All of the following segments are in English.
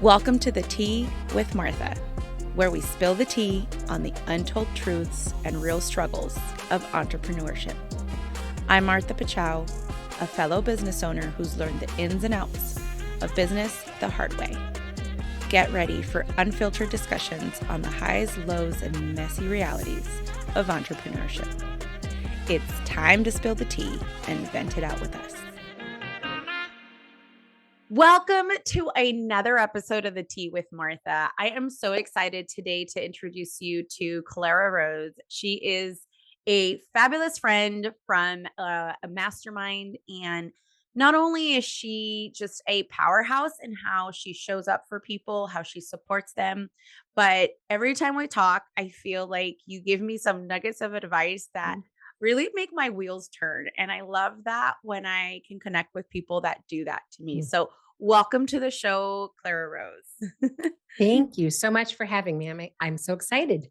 Welcome to the Tea with Martha, where we spill the tea on the untold truths and real struggles of entrepreneurship. I'm Martha Pachow, a fellow business owner who's learned the ins and outs of business the hard way. Get ready for unfiltered discussions on the highs, lows, and messy realities of entrepreneurship. It's time to spill the tea and vent it out with us. Welcome to another episode of The Tea with Martha. I am so excited today to introduce you to Clara Rose. She is a fabulous friend from a mastermind, and not only is she just a powerhouse in how she shows up for people, how she supports them, but every time we talk, I feel like you give me some nuggets of advice that really make my wheels turn. And I love that when I can connect with people that do that to me. Mm. So, welcome to the show, Clara Rose. Thank you so much for having me. I'm so excited.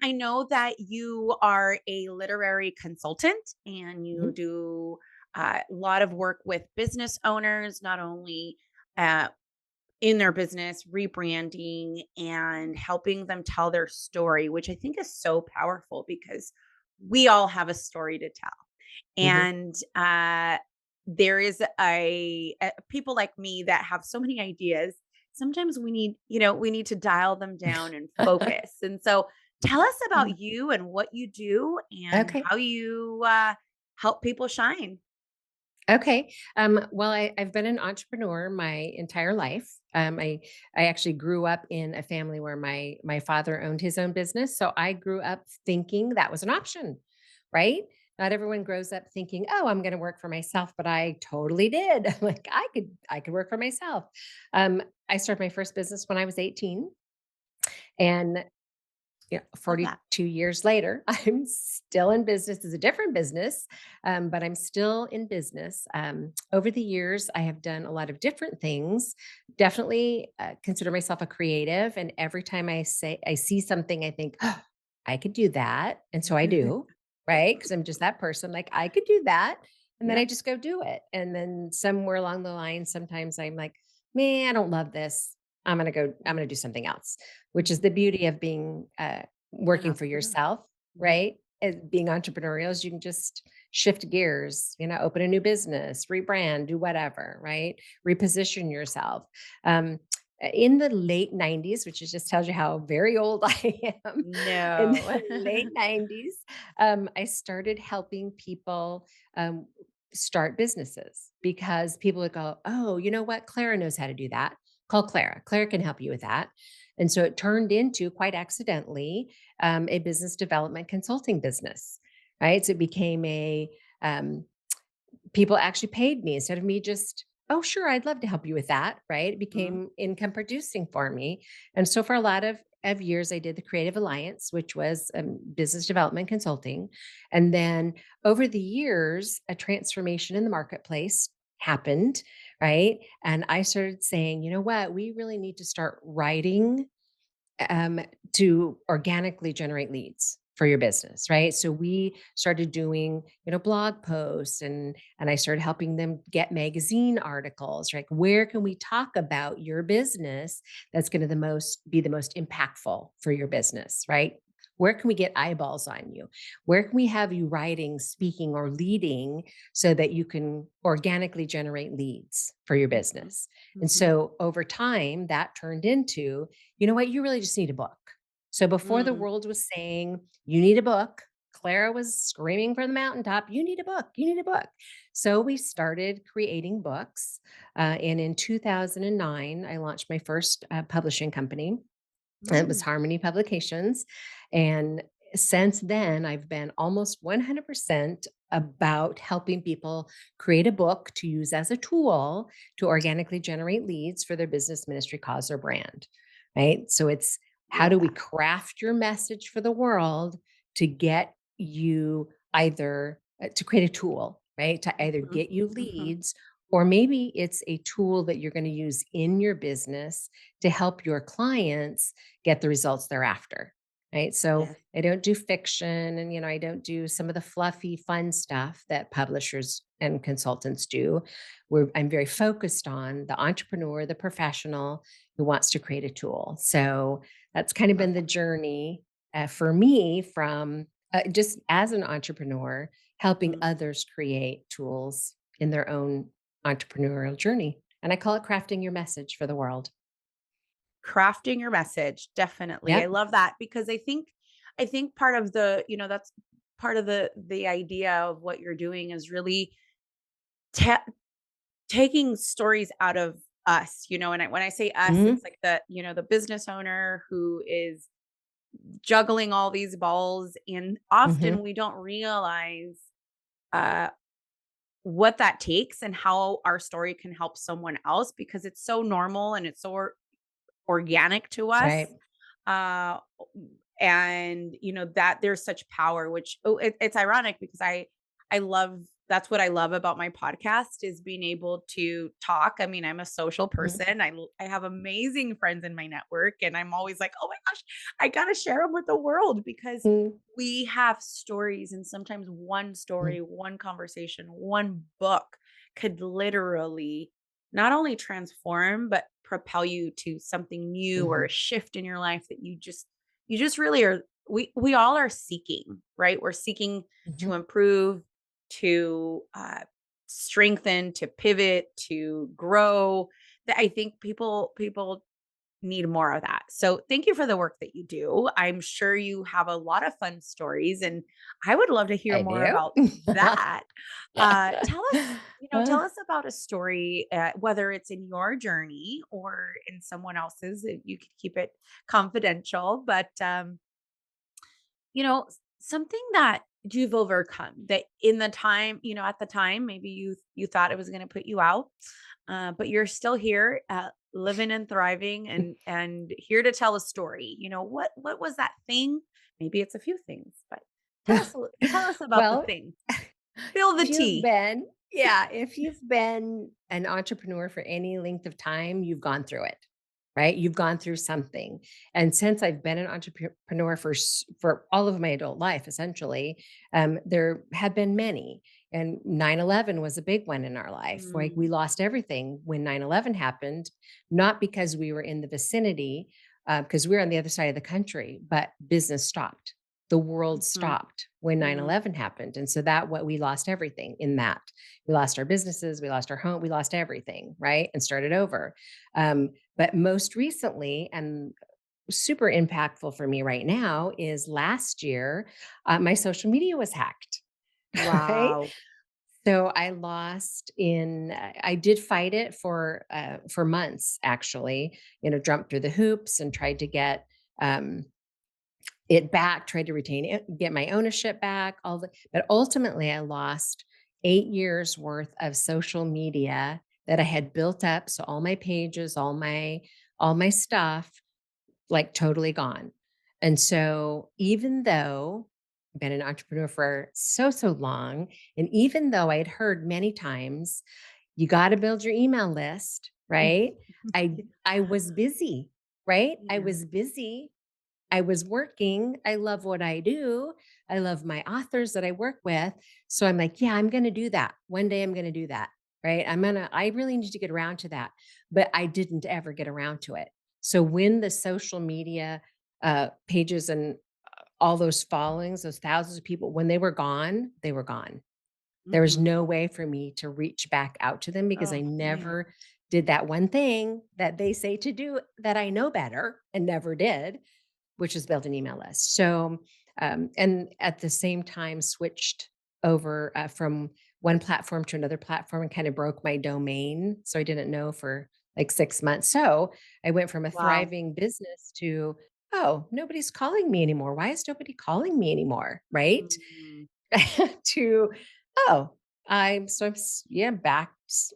I know that you are a literary consultant and you Mhm. do a lot of work with business owners, not only uh, in their business, rebranding and helping them tell their story, which I think is so powerful because we all have a story to tell. Mhm. And there is a people like me that have so many ideas. Sometimes we need to dial them down and focus. And so tell us Yeah. about you and what you do and Okay. how you help people shine. Okay. I've been an entrepreneur my entire life. I actually grew up in a family where my father owned his own business, so I grew up thinking that was an option, right? Not everyone grows up thinking, "Oh, I'm going to work for myself," but I totally did. Like I could work for myself. I started my first business when I was 18, and yeah, Love that. 42 years later, I'm still in business. It's a different business, but I'm still in business. Over the years, I have done a lot of different things. Definitely consider myself a creative, and every time I see something, I think, "Oh, I could do that," and so I do, right? Because I'm just that person. Like I could do that, and then Yeah. I just go do it. And then somewhere along the line, sometimes I'm like, "Man, I don't love this. I'm gonna go. I'm gonna do something else." Which is the beauty of being An working for entrepreneur. yourself, Mhm. right? As being entrepreneurial is you can just shift gears, open a new business, rebrand, do whatever, right? Reposition yourself. Um, in the late 90s, which is just tells you how very old I am. In No. the late 90s, I started helping people start businesses because people would go, "Oh, you know what? Clara knows how to do that. Call Clara. Clara can help you with that." And so it turned into, quite accidentally, a business development consulting business, right? So it became um, people actually paid me instead of me just, "Oh, sure, I'd love to help you with that," right? It Mhm. became income producing for me. And so for a lot of years, I did the Creative Alliance, which was business development consulting. And then over the years, a transformation in the marketplace happened, right? And I started saying, you know what, we really need to start writing um, to organically generate leads for your business, right? So we started doing, blog posts, and I started helping them get magazine articles. Like, where can we talk about your business that's going to be the most impactful for your business, right? Where can we get eyeballs on you? Where can we have you writing, speaking, or leading so that you can organically generate leads for your Mhm. business? And Mhm. so over time, that turned into, you know what? You really just need a book. So before the Mm. world was saying, you need a book, Clara was screaming from the mountaintop, you need a book, you need a book. So we started creating books. And in 2009, I launched my first publishing company. It was Mm. Harmony Publications. And since then, I've been almost 100% about helping people create a book to use as a tool to organically generate leads for their business, ministry, cause, or brand. Right. So it's, how Love do we that. craft your message for the world to get you either to create a tool, right? To either Mhm. get you Mhm. leads, or maybe it's a tool that you're going to use in your business to help your clients get the results they're after. right? So Yes. I don't do fiction and, I don't do some of the fluffy, fun stuff that publishers and consultants do. Where I'm very focused on the entrepreneur, the professional who wants to create a tool. So that's kind of Love been the that. journey for me from just as an entrepreneur, helping Mhm. others create tools in their own entrepreneurial journey. And I call it crafting your message for the world. Crafting your message, definitely. I Yep. love that because I think part of the, that's part of the idea of what you're doing is really ta taking stories out of us, and when I say us, Mhm. it's like the business owner who is juggling all these balls, and often Mhm. we don't realize uh what that takes and how our story can help someone else because it's so normal and it's so organic to us. Right. Uh, and that there's such power, which it's ironic because I love that's what I love about my podcast is being able to talk. I mean, I'm a social Mhm. person. I have amazing friends in my network, and I'm always like, oh my gosh, I gotta share them with the world because Mm. we have stories, and sometimes one story, Mm. one conversation, one book could literally not only transform but propel you to something new or a Mhm. shift in your life that you just really are. We all are seeking, right? We're seeking Mhm. to improve, to strengthen, to pivot, to grow. That I think people need more of that. So thank you for the work that you do. I'm sure you have a lot of fun stories, and I would love to hear I more do. about that. Tell us about a story, whether it's in your journey or in someone else's. You could keep it confidential, but something that you've overcome that in the time, at the time, maybe you thought it was going to put you out, but you're still here, living and thriving, and here to tell a story. What was that thing? Maybe it's a few things, but tell us about the Well, thing. Spill the if you've tea. been yeah, if you've been an entrepreneur for any length of time, you've gone through it, right? You've gone through something. And since I've been an entrepreneur for all of my adult life, essentially, there have been many. And 9/11 was a big one in our life. Like we Mm, lost everything when 9/11 happened, not because we were in the vicinity, because we were on the other side of the country, but business stopped. The world mhm, stopped when nine mhm, eleven happened. And so that what we lost everything in that. We lost our businesses, we lost our home, we lost everything, right? And started over. But most recently, and super impactful for me right now, is last year, my social media was hacked, right? wow. So I did fight it for months, actually, jumped through the hoops and tried to get um, it back, tried to retain it, get my ownership back, but ultimately I lost 8 years worth of social media that I had built up. So all my pages, all my stuff, like totally gone. And so even though I've been an entrepreneur for so long, and even though I'd heard many times, you got to build your email list, right? I was busy, right? I Yeah. was busy, I was working. I love what I do. I love my authors that I work with. So I'm like, yeah, I'm going to do that. One day I'm going to do that. Right. I really need to get around to that. But I didn't ever get around to it. So when the social media pages and all those followings, those thousands of people, when they were gone, they were gone. There was Mhm. no way for me to reach back out to them because I Oh, man. never did that one thing that they say to do that I know better and never did, which is build an email list. So, and at the same time, switched over from one platform to another platform and kind of broke my domain. So I didn't know for like 6 months. So I went from a Wow. thriving business to, oh, nobody's calling me anymore. Why is nobody calling me anymore? Right. Mm. To, oh, yeah, back,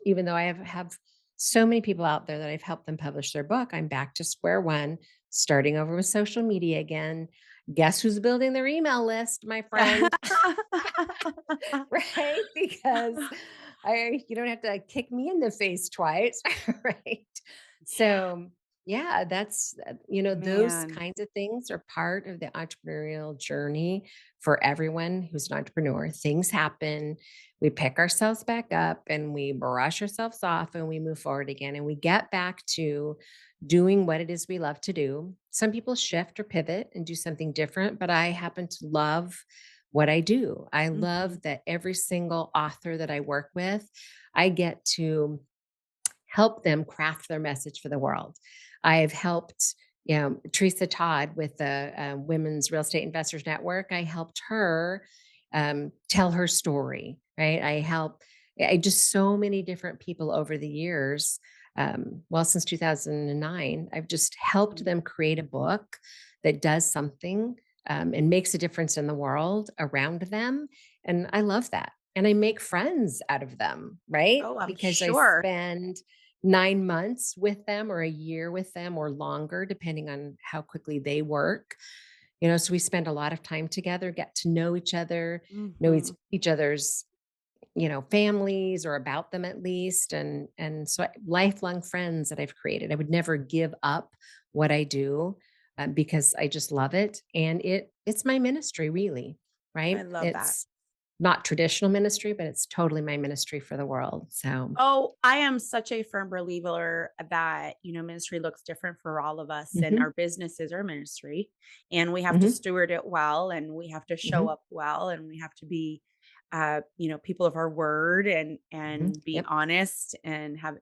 even though I have so many people out there that I've helped them publish their book, I'm back to square one, starting over with social media again. Guess who's building their email list, my friend? Right? Because you don't have to kick me in the face twice, right? Yeah. So Yeah, that's, those Man. kinds of things are part of the entrepreneurial journey for everyone who's an entrepreneur. Things happen, we pick ourselves back up and we brush ourselves off and we move forward again and we get back to doing what it is we love to do. Some people shift or pivot and do something different, but I happen to love what I do. I Mhm. love that every single author that I work with, I get to help them craft their message for the world. I've helped, Teresa Todd with the Women's Real Estate Investors Network. I helped her tell her story, right? I just so many different people over the years. Well, since 2009, I've just helped them create a book that does something and makes a difference in the world around them. And I love that. And I make friends out of them, right? Oh, I'm Because I sure. spend 9 months with them or a year with them or longer, depending on how quickly they work. So we spend a lot of time together, get to know each other, know each, Mhm. each other's, families or about them at least. And so lifelong friends that I've created. I would never give up what I do because I just love it. And it's my ministry, really, I right? love that. It's not traditional ministry, but it's totally my ministry for the world. So Oh, I am such a firm believer that, ministry looks different for all of us, and mhm, our business is our ministry, and we have to mhm, steward it well, and we have to show mhm, up well, and we have to be, people of our word, mhm. and be Yep. honest and have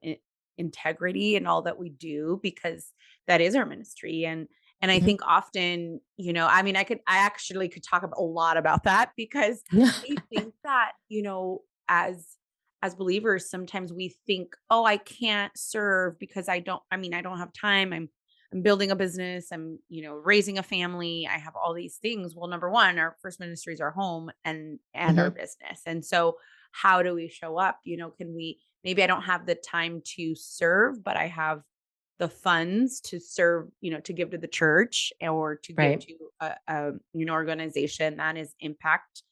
integrity in all that we do, because that is our ministry. And I Mhm. think often, I mean, I actually could talk a lot about that, because I think that, as believers, sometimes we think, "Oh, I can't serve because I don't have time. I'm building a business. I'm, raising a family. I have all these things." Well, number one, our first ministry is our home and our Mhm. business. And so how do we show up? Can we maybe I don't have the time to serve, but I have the funds to serve, to give to the church, or to give Right. to organization that is impact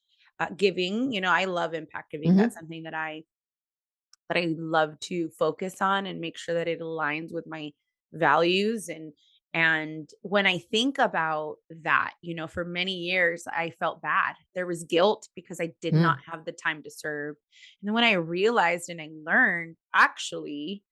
giving. I love impact giving. That's Mhm. something that I love to focus on and make sure that it aligns with my values. And when I think about that, for many years I felt bad. There was guilt because I did not Mm. have the time to serve. And then when I realized and I learned, actually,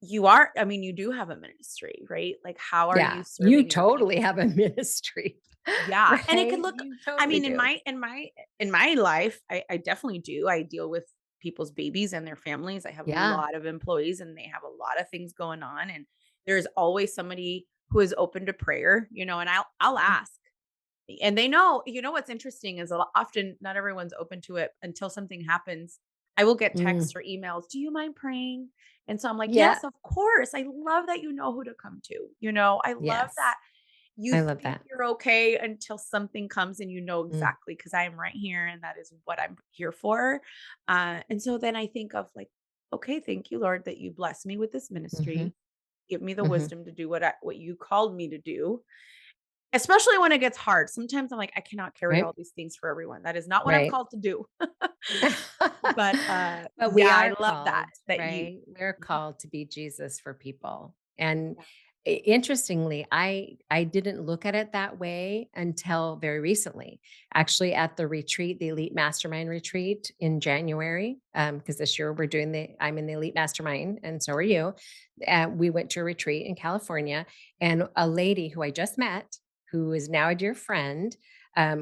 you do have a ministry, right? Like, how are Yeah. you You serving your totally people? have a ministry, Yeah, and it could right? look You I totally mean, do. in my life, I definitely do. I deal with people's babies and their families. I have a Yeah. lot of employees, and they have a lot of things going on, and there's always somebody who is open to prayer, and I'll Mhm. ask. And they know, what's interesting is often not everyone's open to it until something happens. I will get Mm. texts or emails, "Do you mind praying?" And so I'm like, Yeah. "Yes, of course. I love that you know who to come to." I love Yes. that you I love think that. you're okay until something comes and you know Mm. exactly, because I am right here and that is what I'm here for. And so then I think of, like, okay, thank you, Lord, that you bless me with this Mhm. ministry. Give me the Mhm. wisdom to do what you called me to do, especially when it gets hard. Sometimes I'm like, I cannot carry all Right. these things for everyone. That is not what I'm Right. called to do. But But we yeah, I are love that called, that you. right? We're Mhm. called to be Jesus for people. And Yeah. interestingly, I didn't look at it that way until very recently. Actually, at the retreat, the Elite Mastermind retreat in January, because this year I'm in the Elite Mastermind, and so are you. We went to a retreat in California, and a lady who I just met, who is now a dear friend,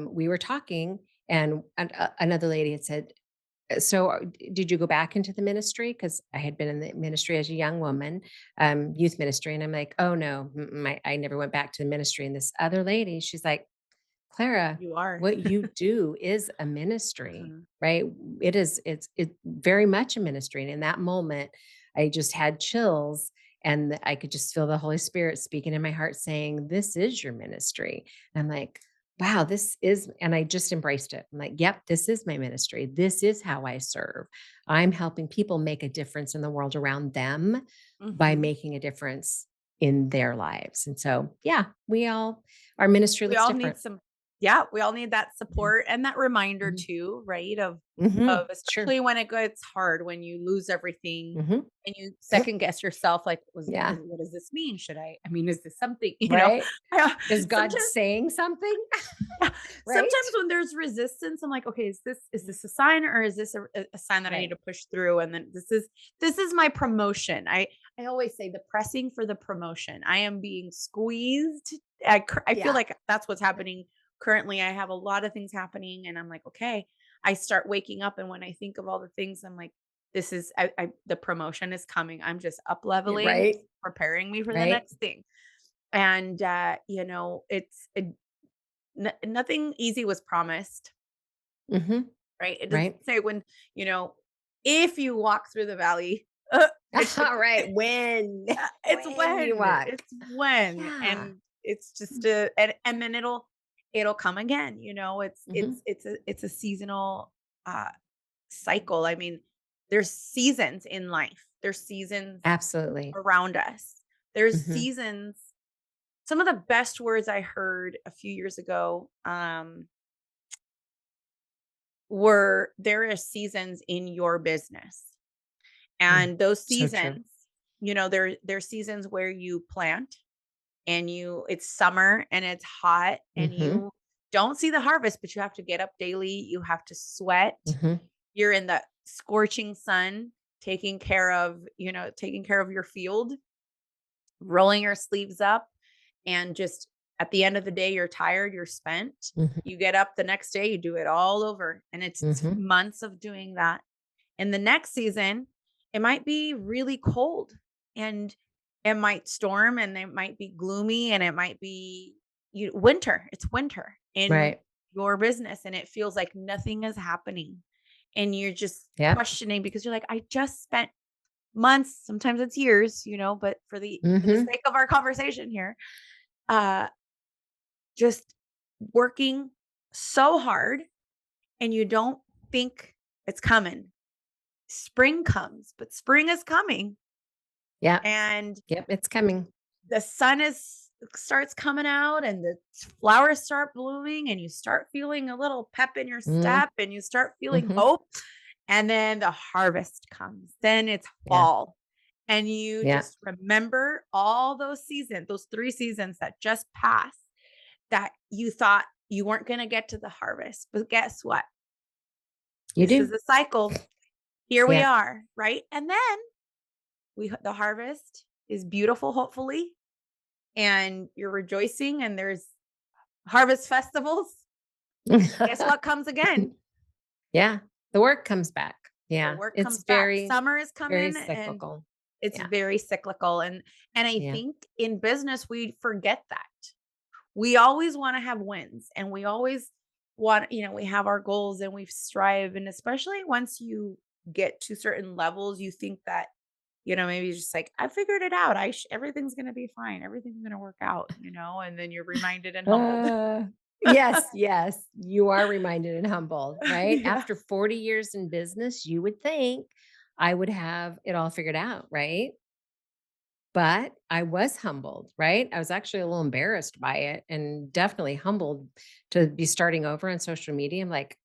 we were talking, and another lady had said, so, did you go back into the ministry? Because I had been in the ministry as a young woman, youth ministry, and I'm like, "Oh, no, I never went back to the ministry." And this other lady, she's like, "Clara, You are. what you do is a ministry, Uh-huh. right? It's very much a ministry." And in that moment, I just had chills, and I could just feel the Holy Spirit speaking in my heart saying, "This is your ministry." And I'm like, wow, this is, and I just embraced it. I'm like, yep, this is my ministry. This is how I serve. I'm helping people make a difference in the world around them by Mhm. making a difference in their lives. And so, yeah, our ministry We looks all need different. some. Yeah, we all need that Yeah. support and that reminder Mhm. too, right? Of Mhm. Sure. especially when it gets hard, when you lose everything Mhm. and you second guess yourself, like, Yeah. what does this mean? I mean, is this something, Right? Is God sometimes saying something? yeah, sometimes Right? when there's resistance, I'm like, okay, is this a sign or is this a sign that I need Right. to push through? And then this is my promotion. I always say the pressing for the promotion. I am being squeezed. I feel Yeah. like that's what's happening currently. I have a lot of things happening, and I'm like, okay. I start waking up, and when I think of all the things, I'm like, this is the promotion is coming. I'm just up Yeah, leveling, right. preparing me for the Right. next thing. And nothing easy was promised, Mhm. right? It doesn't Right. say when, you know, if you walk through the valley, All right. When? it's When you walk. it's when, Yeah. and it's just and then it'll come again. Mhm. It's a seasonal uh cycle. I mean, there's seasons in life. There's seasons Absolutely. around us. There's Mhm. seasons. Some of the best words I heard a few years ago, were there are seasons in your business. Mm. And those So true. seasons, there's seasons where you plant and it's summer and it's hot and Mhm. you don't see the harvest, but you have to get up daily, you have to sweat. Mhm. You're in the scorching sun taking care of your field, rolling your sleeves up, and just at the end of the day you're tired, you're spent. Mhm. You get up the next day, you do it all over, and it's Mhm. months of doing that. And the next season, it might be really cold, and it might storm, and it might be gloomy, and it might be winter. It's winter in Right. your business, and it feels like nothing is happening. And you're just Yep. questioning because you're like, I just spent months, sometimes it's years, but for the Mhm. sake of our conversation here, uh, just working so hard, and you don't think it's coming. Spring comes, but spring is coming, Yep. and Yep. It's coming. the sun is starts coming out, and the flowers start blooming, and you start feeling a little pep in your Mm. step, and you start feeling Mhm. hope. And then the harvest comes. Then it's Yeah. fall. And you Yeah. just remember all those seasons, those 3 seasons that just passed, that you thought you weren't going to get to the harvest. But guess what? You This do. is a cycle. Here we Yeah. are, right? And then the harvest is beautiful, hopefully, and you're rejoicing, and there's harvest festivals. Guess what comes again? Yeah. The work comes back. The Yeah. work It's comes back. very, Summer is very coming, and cyclical. it's Yeah. very cyclical. And I Yeah. think in business we forget that. We always want to have wins, and we always we have our goals and we strive, and especially once you get to certain levels, you think that maybe it's just like, I figured it out. Everything's going to be fine. Everything's going to work out, and then you're reminded and humbled. Uh, yes, yes. You are reminded and humbled, right? Yeah. After 40 years in business, you would think I would have it all figured out, right? But I was humbled, right? I was actually a little embarrassed by it and definitely humbled to be starting over on social media. Like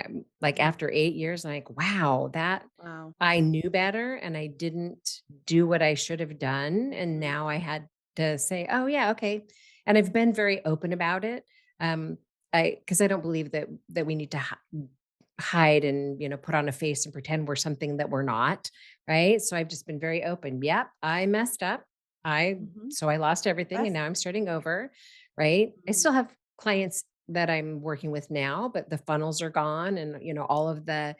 Mm, after 8 years, I'm like, wow, that wow. I knew better and I didn't do what I should have done. And Mhm. now I had to say, oh yeah, okay. And I've been very open about it. Um, because I don't believe that we need to hide and put on a face and pretend we're something that we're not, right? So I've just been very open. Yep, I messed up. I Mhm. so I lost everything and Yes. now I'm starting over, right? I Mhm. still have clients that I'm working with now, but the funnels are gone and all of that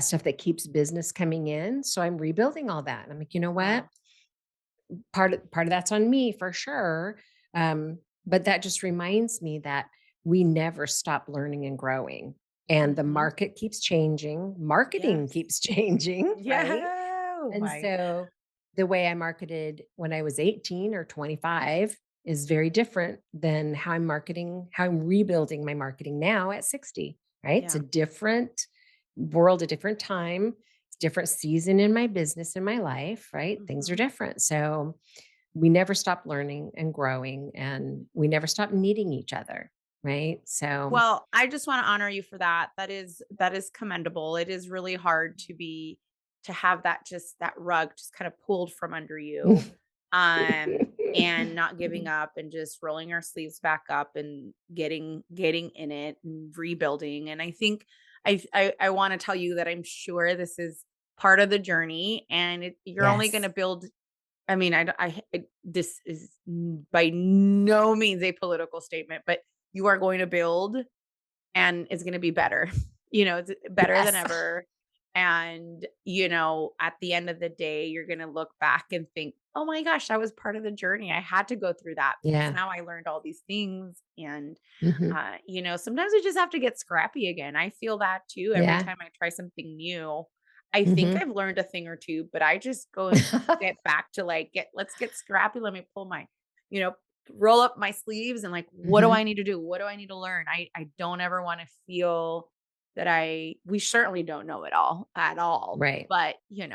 stuff that keeps business coming in. So I'm rebuilding all that. And I'm like, you know what? Wow. Part of that's on me for sure. But that just reminds me that we never stop learning and growing. And the Mhm. market keeps changing, marketing Yes. keeps changing, right? Yeah. Oh And my. so the way I marketed when I was 18 or 25 is very different than how I'm rebuilding my marketing now at 60, right? It's a Yeah. different world, a different time, it's a different season in my business, in my life, right? Things are Mhm. different. So we never stop learning and growing and we never stop needing each other, right? So, Well, I just wanna honor you for that. That is commendable. It is really hard to have that rug just kind of pulled from under you, and not giving up and just rolling our sleeves back up and getting in it and rebuilding. And I think I wanna tell you that I'm sure this is part of the journey, and you're only yes. gonna build. I mean, this is by no means a political statement, but you are going to build and it's gonna be better. It's better than Yes. ever. And, at the end of the day, you're gonna look back and think, "Oh my gosh, that was part of the journey. I had to go through that because Yeah. now I learned all these things." And, Mhm. sometimes we just have to get scrappy again. I feel that too every Yeah. time I try something new. I think Mhm. I've learned a thing or two, but I just go and get back to like, let's get scrappy. Let me pull my, you know, roll up my sleeves and like, what do Mhm. I need to do? What do I need to learn? I don't ever want to feel that we certainly don't know it all at all. Right. But you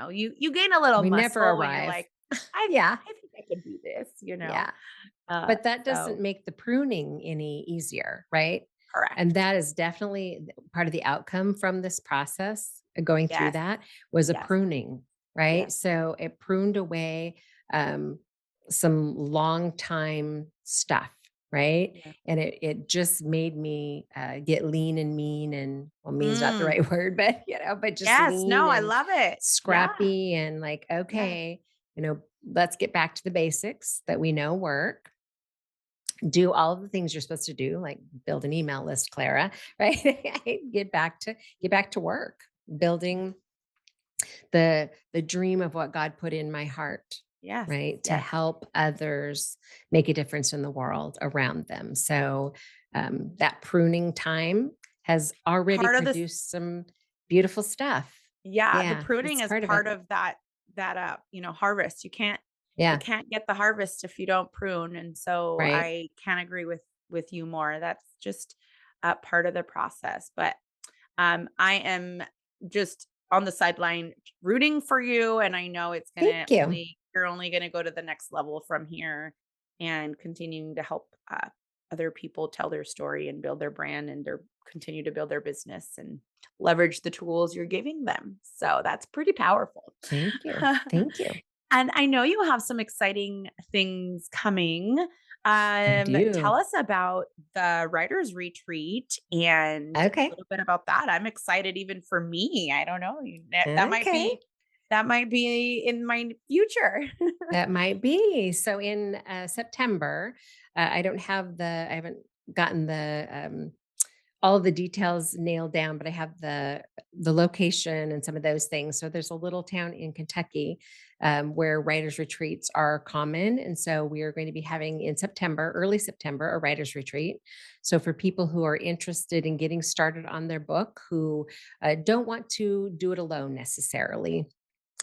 gain a little We never muscle when you're arrive. like, I Yeah. I think I can do this. Yeah. But that doesn't So make the pruning any easier, right? And correct. that is definitely part of the outcome from this process, going through Yes. that was a Yes. pruning, right? Yes. So it pruned away um, some long time stuff, right? Yeah. And it just made me get lean and mean, and well, mean is not the Mm. right word, but but just Yes. lean No, I and love it. Yeah. scrappy and like, Yes. okay, let's get back to the basics that we know work, do all of the things you're supposed to do, like build an email list, Clara, right? Get back to work, building the dream of what God put in my heart, Yes. right? To Yes. help others make a difference in the world around them. So that pruning time has already Part of this. produced some beautiful stuff. Yeah, the Yeah, pruning it's is part of it. part of harvest. You Yeah, can't get the harvest if you don't prune, and so right. I can't agree with you more. That's just part of the process. But I am just on the sideline rooting for you, and I know Thank you. you're only gonna go to the next level from here, and continuing to help other people tell their story and build their brand and continue to build their business and leverage the tools you're giving them. So that's pretty powerful. Thank you. Thank you. And I know you have some exciting things coming. I Tell do. us about the writers retreat and a Okay. little bit about that. I'm excited even for me. I don't know. That might Okay. be in my future. That might be. So in September, I haven't gotten all of the details nailed down, but I have the location and some of those things. So there's a little town in Kentucky where writers retreats are common, and so we are going to be having in September, early September, a writers retreat. So for people who are interested in getting started on their book, who don't want to do it alone necessarily,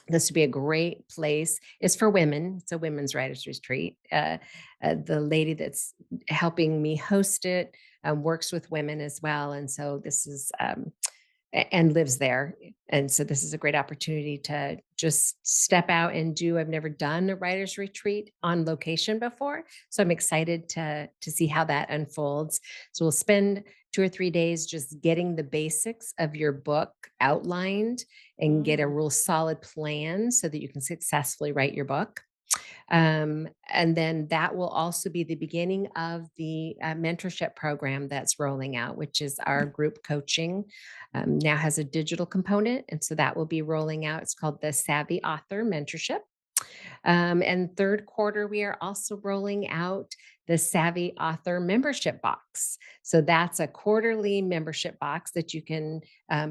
this would be a great place. It's for women. It's a women's writers retreat. The lady that's helping me host it works with women as well, and so this is and lives there. And so this is a great opportunity to just step out and do. I've never done a writers retreat on location before, so I'm excited to see how that unfolds. So we'll spend 2 or 3 days just getting the basics of your book outlined and get a Mm. real solid plan so that you can successfully write your book. And then that will also be the beginning of the mentorship program that's rolling out, which is our group coaching. Now has a digital component. And so that will be rolling out. It's called the Savvy Author Mentorship. And third quarter, we are also rolling out the Savvy Author membership box. So that's a quarterly membership box that you can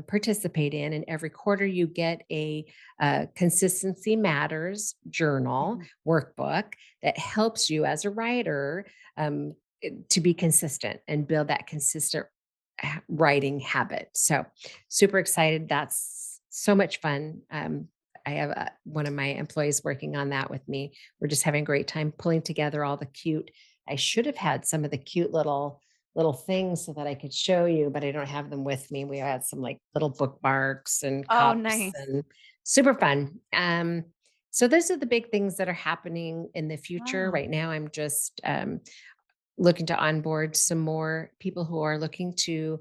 participate in. And every quarter, you get a Consistency Matters journal Mhm. workbook that helps you as a writer to be consistent and build that consistent writing habit. So super excited. That's so much fun. I have one of my employees working on that with me. We're just having a great time pulling together all the cute. I should have had some of the cute little things so that I could show you, but I don't have them with me. We had some like little bookmarks and Oh, cups nice. and super fun. So those are the big things that are happening in the future. Wow. Right now, I'm just looking to onboard some more people who are looking to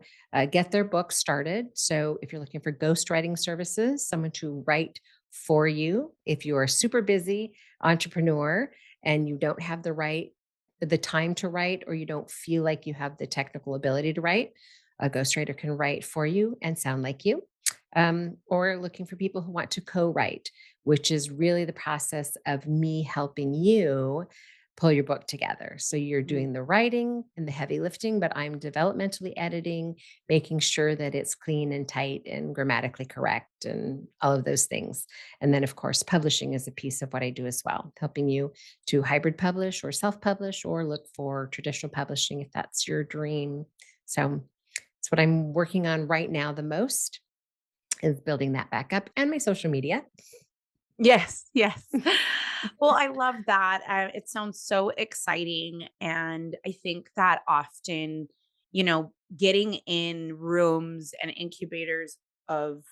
get their book started. So if you're looking for ghostwriting services, someone to write for you, if you are a super busy entrepreneur and you don't have the time to write, or you don't feel like you have the technical ability to write, a ghostwriter can write for you and sound like you. Or looking for people who want to co-write, which is really the process of me helping you pull your book together. So you're Mm. doing the writing and the heavy lifting, but I'm developmentally editing, making sure that it's clean and tight and grammatically correct and all of those things. And then, of course, publishing is a piece of what I do as well, helping you to hybrid publish or self publish or look for traditional publishing if that's your dream. So it's what I'm working on right now the most is building that back up and my social media. Yes, yes. Well, I love that. It sounds so exciting. And I think that often, getting in rooms and incubators of,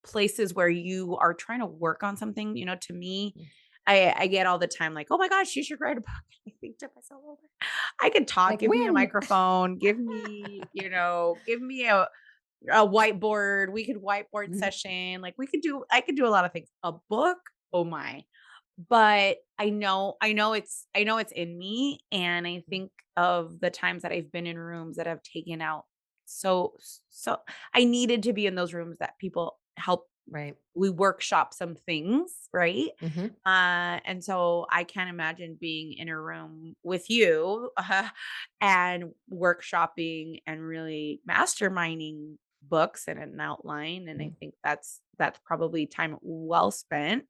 places where you are trying to work on something, to me, I get all the time like, oh my gosh, you should write a book. I think to myself, oh I could talk, Like give me a when? microphone, give me a whiteboard. We could whiteboard Mhm. session. Like I could do a lot of things. A book, oh my. But I know it's in me. And I think of the times that I've been in rooms that have taken out so I needed to be in those rooms that people help Right. we workshop some things, right? Mhm. And so I can't imagine being in a room with you and workshopping and really masterminding books and an outline. And I Mm. think that's probably time well spent.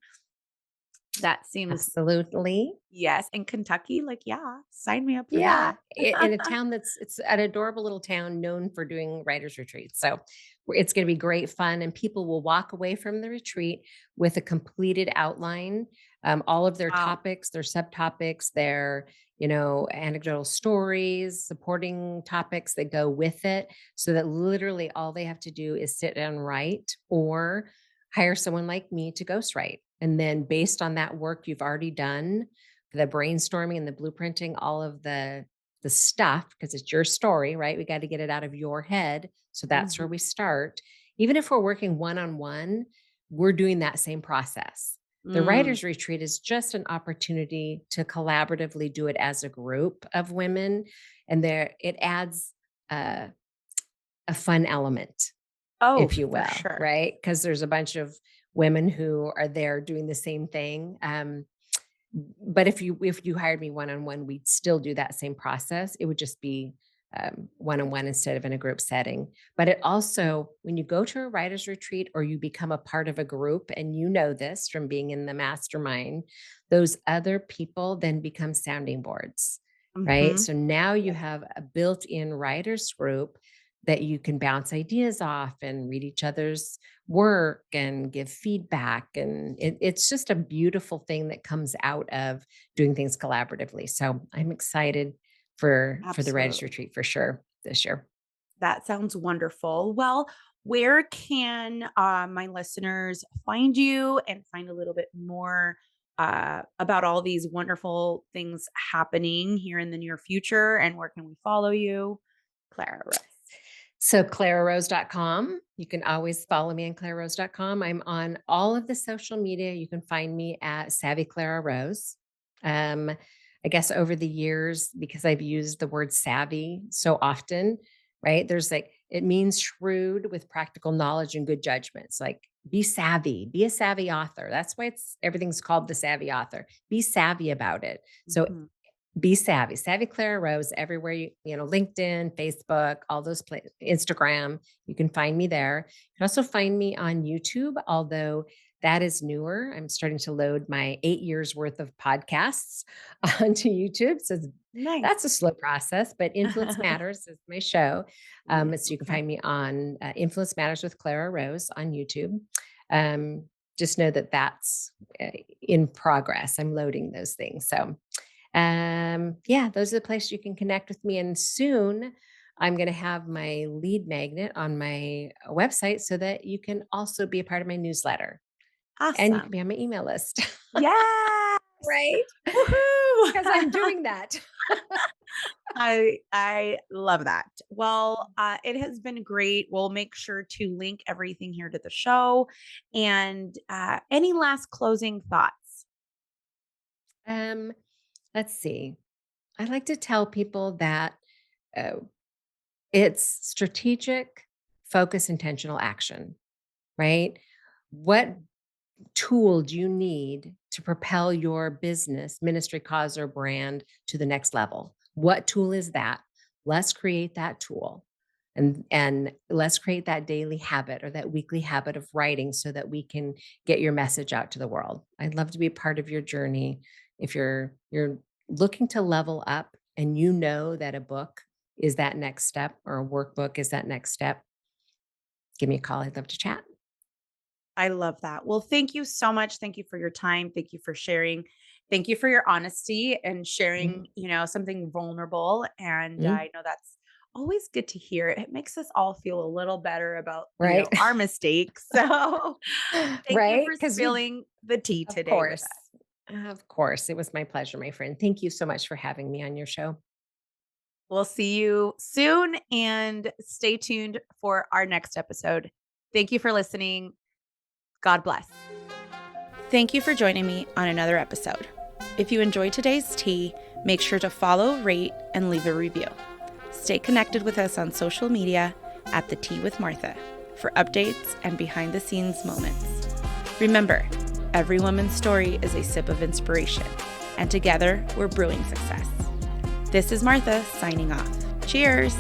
That seems Absolutely. yes. In Kentucky, like, yeah, sign me up for Yeah, that. in a town it's an adorable little town known for doing writers retreats. So it's going to be great fun, and people will walk away from the retreat with a completed outline, all of their Wow. topics, their subtopics, their anecdotal stories, supporting topics that go with it, so that literally all they have to do is sit and write, or hire someone like me to ghostwrite. And then based on that work you've already done, the brainstorming and the blueprinting, all of the stuff, because it's your story, right? We got to get it out of your head. So that's where Mhm. we start. Even if we're working one on one, we're doing that same process. The Mm. writer's retreat is just an opportunity to collaboratively do it as a group of women. And there it adds uh, a fun element, Oh, if you for will, sure. right? Because there's a bunch of women who are there doing the same thing. But if you hired me one on one, we'd still do that same process. It would just be one on one instead of in a group setting. But it also, when you go to a writer's retreat or you become a part of a group, and you know this from being in the mastermind, those other people then become sounding boards, right? Mhm. So now you Yes. have a built in writer's group that you can bounce ideas off and read each other's work and give feedback. And it's just a beautiful thing that comes out of doing things collaboratively. So I'm excited for the writers Absolutely. retreat for sure this year. That sounds wonderful. Well, where can my listeners find you and find a little bit more about all these wonderful things happening here in the near future? And where can we follow you? Clara Rose. So clararose.com. You can always follow me on clararose.com. I'm on all of the social media. You can find me at Savvy Clara Rose. Um, I guess over the years, because I've used the word savvy so often, right? There's like, it means shrewd with practical knowledge and good judgments. Like, be savvy, be a savvy author. That's why everything's called the savvy author. Be savvy about it. So Mhm. be savvy, savvy Clara Rose, everywhere LinkedIn, Facebook, all those places, Instagram, you can find me there. You can also find me on YouTube, although that is newer. I'm starting to load my 8 years worth of podcasts onto YouTube. So that's a Nice. slow process, but Influence Matters is my show. Yes. So you can Okay. find me on Influence Matters with Clara Rose on YouTube. Um, just know that that's in progress. I'm loading those things. So yeah, those are the places you can connect with me. And soon I'm going to have my lead magnet on my website so that you can also be a part of my newsletter and you can Awesome. be on my email list. Yeah. Right? Woohoo! Because I'm doing that. I love that. Well, it has been great. We'll make sure to link everything here to the show. And any last closing thoughts? Um, let's see. I like to tell people that uh, it's strategic, focus, intentional action, right? What tool do you need to propel your business, ministry, cause, or brand to the next level? What tool is that? Let's create that tool. And let's create that daily habit or that weekly habit of writing so that we can get your message out to the world. I'd love to be a part of your journey. If you're looking to level up and you know that a book is that next step or a workbook is that next step, give me a call. I'd love to chat. I love that. Well, thank you so much. Thank you for your time. Thank you for sharing. Thank you for your honesty and Mhm. sharing, something vulnerable. And Mhm. I know that's always good to hear. It makes us all feel a little better about, Right. our mistakes. So thank you Right? for Because we spilling the tea Of today with course. us. Of course. It was my pleasure, my friend. Thank you so much for having me on your show. We'll see you soon and stay tuned for our next episode. Thank you for listening. God bless. Thank you for joining me on another episode. If you enjoyed today's tea, make sure to follow, rate, and leave a review. Stay connected with us on social media at The Tea with Martha for updates and behind the scenes moments. Remember, every woman's story is a sip of inspiration, and together we're brewing success. This is Martha signing off. Cheers!